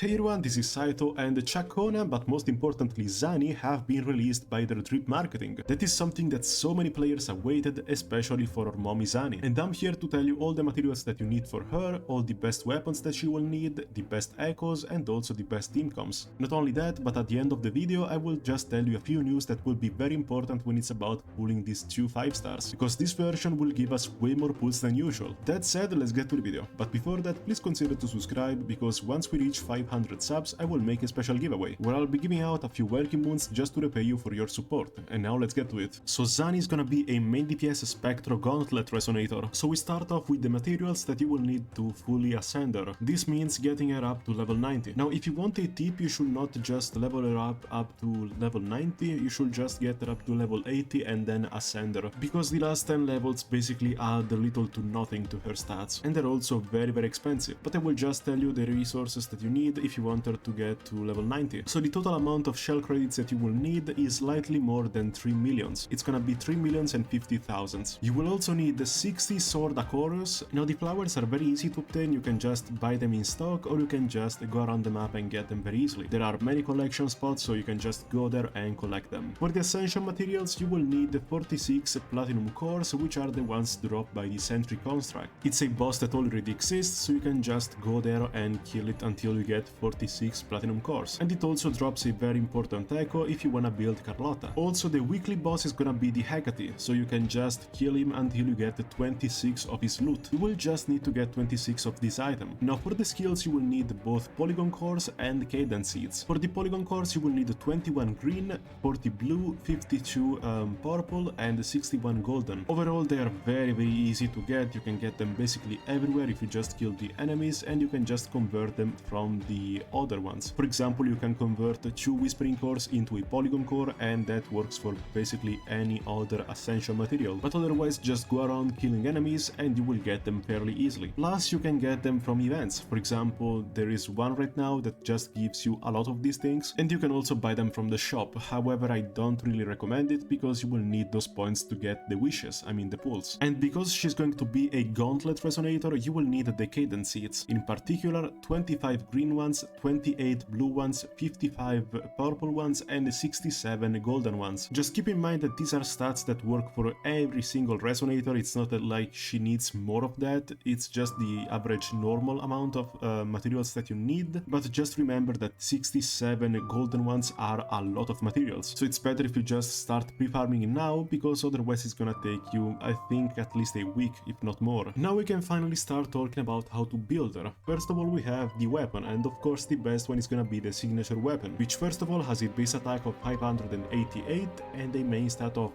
Hey everyone, this is Saito, and Ciaccona, but most importantly Zani, have been released by their drip marketing. That is something that so many players awaited, especially for our mommy Zani. And I'm here to tell you all the materials that you need for her, all the best weapons that she will need, the best echoes, and also the best team comps. Not only that, but at the end of the video I will just tell you a few news that will be very important when it's about pulling these 2 5 stars, because this version will give us way more pulls than usual. That said, let's get to the video. But before that, please consider to subscribe, because once we reach 500 subs, I will make a special giveaway, where I'll be giving out a few welcome moons just to repay you for your support. And now let's get to it. So Zani is gonna be a main DPS Spectro Gauntlet Resonator. So we start off with the materials that you will need to fully ascend her. This means getting her up to level 90. Now if you want a tip, you should not just level her up to level 90, you should just get her up to level 80 and then ascend her, because the last 10 levels basically add little to nothing to her stats, and they're also very expensive. But I will just tell you the resources that you need if you want her to get to level 90. So the total amount of shell credits that you will need is slightly more than 3 millions. It's gonna be 3,050,000. You will also need the 60 sword Acorus. Now the flowers are very easy to obtain, you can just buy them in stock, or you can just go around the map and get them very easily. There are many collection spots, so you can just go there and collect them. For the Ascension materials, you will need the 46 platinum cores, which are the ones dropped by the Sentry construct. It's a boss that already exists, so you can just go there and kill it until you get 46 platinum cores. And it also drops a very important echo if you wanna build Carlotta. Also, the weekly boss is gonna be the Hecate, so you can just kill him until you get 26 of his loot. You will just need to get 26 of this item. Now for the skills, you will need both polygon cores and cadence seeds. For the polygon cores, you will need 21 green, 40 blue, 52 purple, and 61 golden. Overall, they are very easy to get. You can get them basically everywhere if you just kill the enemies, and you can just convert them from the other ones. For example, you can convert 2 whispering cores into a polygon core, and that works for basically any other ascension material. But otherwise, just go around killing enemies and you will get them fairly easily. Plus, you can get them from events. For example, there is one right now that just gives you a lot of these things, and you can also buy them from the shop. However, I don't really recommend it, because you will need those points to get the wishes, I mean the pulls. And because she's going to be a gauntlet resonator, you will need the cadence seeds. In particular, 25 green ones, 28 blue ones, 55 purple ones, and 67 golden ones. Just keep in mind that these are stats that work for every single resonator. It's not that like she needs more of that, it's just the average normal amount of materials that you need. But just remember that 67 golden ones are a lot of materials, so it's better if you just start pre-farming now, because otherwise it's gonna take you, I think, at least a week, if not more. Now we can finally start talking about how to build her. First of all, we have the weapon, and of course the best one is gonna be the signature weapon, which first of all has a base attack of 588 and a main stat of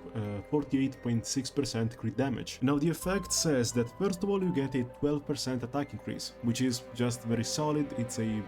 48.6% crit damage. Now the effect says that first of all you get a 12% attack increase, which is just very solid. It's a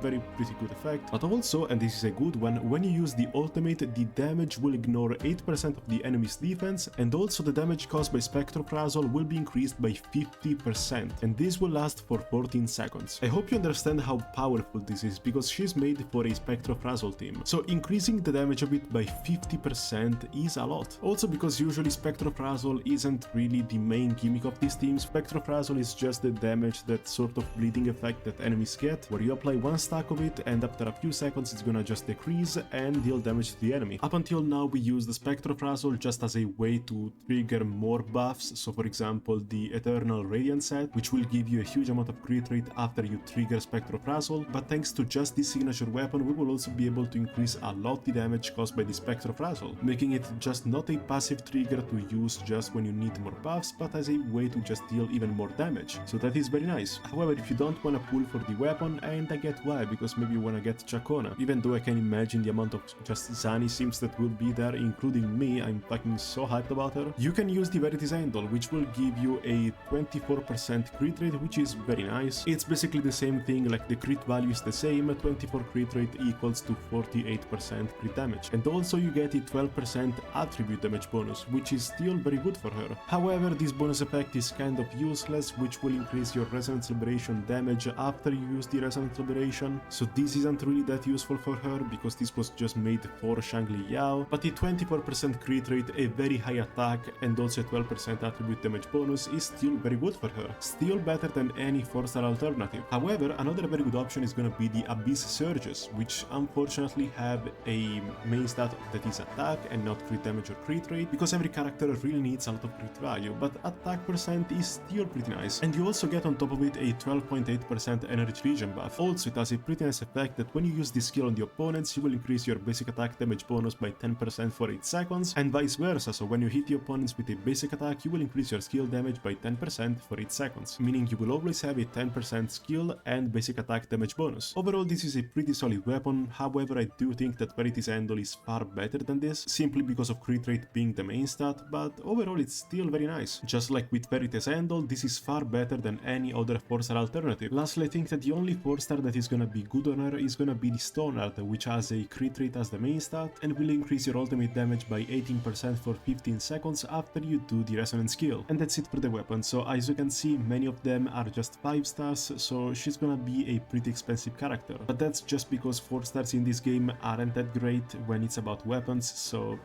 very pretty good effect. But also, and this is a good one, when you use the ultimate, the damage will ignore 8% of the enemy's defense, and also the damage caused by Spectrophrasal will be increased by 50%, and this will last for 14 seconds. I hope you understand how powerful this is, because she's made for a Spectrophrasal team. So increasing the damage of it by 50% is a lot. Also because usually Spectrophrasal isn't really the main gimmick of this team. Spectrophrasal is just the damage, that sort of bleeding effect that enemies get, where you apply one stack of it, and after a few seconds it's gonna just decrease and deal damage to the enemy. Up until now we used the Spectrophrasal just as a way to trigger more buffs, so for example the Eternal Radiant set, which will give you a huge amount of crit rate after you trigger Spectrophrasal. But thanks to just this signature weapon, we will also be able to increase a lot the damage caused by the Spectrophrasal, making it just not a passive trigger to use just when you need more buffs, but as a way to just deal even more damage. So that is very nice. However, if you don't wanna pull for the weapon, and I get why, because maybe you wanna get Ciaccona, even though I can imagine the amount of just Zani sims that will be there, including me. I'm fucking so hyped about her. You can use the Verity's Handle, which will give you a 24% crit rate, which is very nice. It's basically the same thing, like the crit value is the same, 24 crit rate equals to 48% crit damage. And also you get a 12% attribute damage bonus, which is still very good for her. However, this bonus effect is kind of useless, which will increase your Resonance Liberation damage after you use the Resonance Liberation, animation, so this isn't really that useful for her because this was just made for Shangli Yao, but the 24% crit rate, a very high attack and also a 12% attribute damage bonus is still very good for her, still better than any 4-star alternative. However, another very good option is gonna be the Abyss Surges, which unfortunately have a main stat that is attack and not crit damage or crit rate, because every character really needs a lot of crit value, but attack percent is still pretty nice. And you also get on top of it a 12.8% energy regen buff. Also, it has a pretty nice effect that when you use this skill on the opponents, you will increase your basic attack damage bonus by 10% for 8 seconds, and vice versa, so when you hit the opponents with a basic attack, you will increase your skill damage by 10% for 8 seconds, meaning you will always have a 10% skill and basic attack damage bonus. Overall, this is a pretty solid weapon, however I do think that Verity's Handle is far better than this, simply because of crit rate being the main stat, but overall it's still very nice. Just like with Verity's Handle, this is far better than any other 4-star alternative. Lastly, I think that the only 4-star that is gonna be good on her is gonna be the Stoneheart, which has a crit rate as the main stat and will increase your ultimate damage by 18% for 15 seconds after you do the resonance skill. And that's it for the weapon, so as you can see, many of them are just 5 stars, so she's gonna be a pretty expensive character. But that's just because 4 stars in this game aren't that great when it's about weapons, so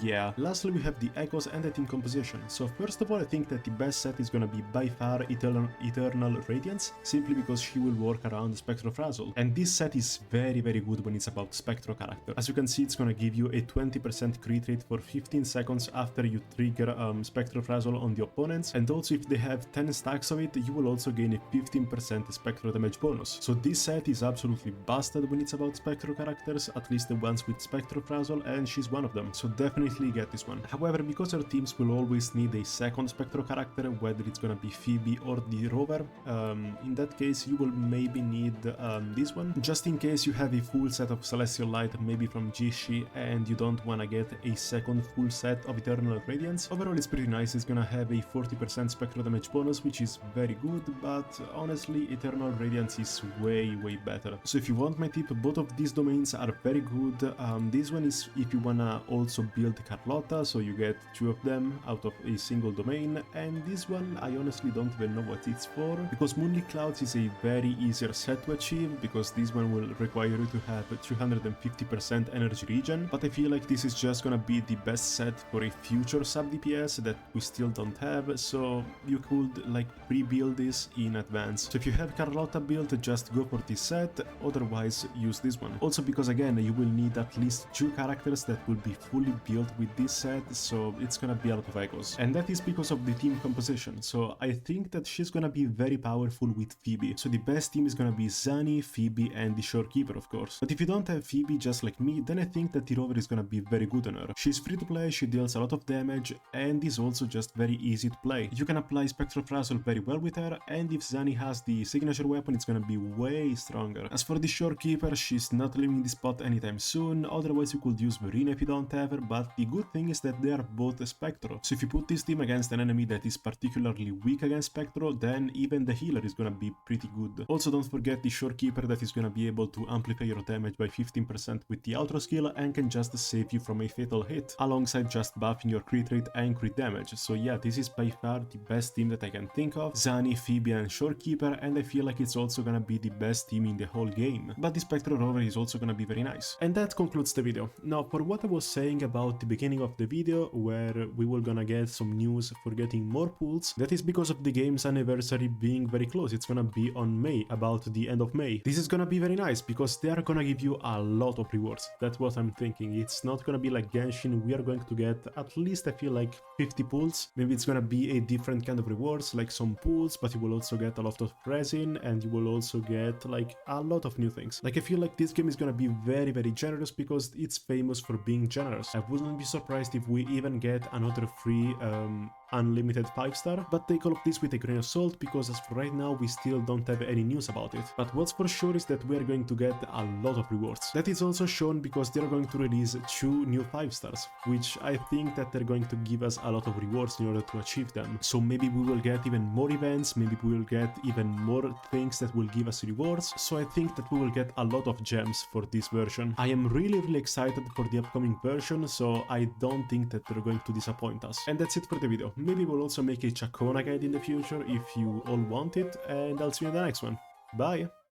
yeah. Lastly, we have the echoes and the team composition. So first of all, I think that the best set is gonna be by far Eternal Radiance, simply because she will work around Spectro Frazzle. And this set is very good when it's about Spectro character. As you can see, it's gonna give you a 20% crit rate for 15 seconds after you trigger Spectro Frazzle on the opponents, and also if they have 10 stacks of it, you will also gain a 15% Spectro damage bonus. So this set is absolutely busted when it's about Spectro characters, at least the ones with Spectro Frazzle, and she's one of them. So definitely get this one. However, because our teams will always need a second Spectro character, whether it's gonna be Phoebe or the Rover, in that case you will maybe need this one, just in case you have a full set of Celestial Light, maybe from Jishi, and you don't wanna get a second full set of Eternal Radiance. Overall, it's pretty nice. It's gonna have a 40% Spectro damage bonus, which is very good, but honestly, Eternal Radiance is way better. So if you want my tip, both of these domains are very good. This one is if you wanna also build Carlotta, so you get 2 of them out of a single domain, and this one I honestly don't even know what it's for, because Moonlit Clouds is a very easier set to achieve, because this one will require you to have 350% energy regen, but I feel like this is just gonna be the best set for a future sub DPS that we still don't have, so you could like pre-build this in advance. So if you have Carlotta built, just go for this set, otherwise use this one. Also because again, you will need at least 2 characters that will be fully built with this set, so it's gonna be a lot of echoes. And that is because of the team composition, so I think that she's gonna be very powerful with Phoebe. So the best team is gonna be Zani, Phoebe and the Shorekeeper, of course. But if you don't have Phoebe just like me, then I think that the Rover is gonna be very good on her. She's free to play, she deals a lot of damage, and is also just very easy to play. You can apply Spectral Frazzle very well with her, and if Zani has the signature weapon, it's gonna be way stronger. As for the Shorekeeper, she's not leaving the spot anytime soon, otherwise you could use Verena if you don't have her, but the good thing is that they are both Spectro. So if you put this team against an enemy that is particularly weak against Spectro, then even the healer is gonna be pretty good. Also don't forget the Shorekeeper that is gonna be able to amplify your damage by 15% with the outro skill and can just save you from a fatal hit, alongside just buffing your crit rate and crit damage. So yeah, this is by far the best team that I can think of. Zani, Phoebe and Shorekeeper, and I feel like it's also gonna be the best team in the whole game. But the Spectro Rover is also gonna be very nice. And that concludes the video. Now for what I was saying about the beginning of the video, where we were gonna get some news for getting more pools, that is because of the game's anniversary being very close. It's gonna be on May, about the end of May. This is gonna be very nice because they are gonna give you a lot of rewards. That's what I'm thinking. It's not gonna be like Genshin. We are going to get at least, I feel like, 50 pools. Maybe it's gonna be a different kind of rewards, like some pools, but you will also get a lot of resin, and you will also get like a lot of new things. Like I feel like this game is gonna be very generous because it's famous for being generous. I wouldn't be surprised if we even get another free unlimited 5-star, but take all of this with a grain of salt because as for right now we still don't have any news about it. But what's for sure is that we are going to get a lot of rewards. That is also shown because they are going to release 2 new 5-stars, which I think that they're going to give us a lot of rewards in order to achieve them. So maybe we will get even more events, maybe we will get even more things that will give us rewards, so I think that we will get a lot of gems for this version. I am really excited for the upcoming version, so I don't think that they're going to disappoint us. And that's it for the video. Maybe we'll also make a Ciaccona guide in the future if you all want it, and I'll see you in the next one. Bye!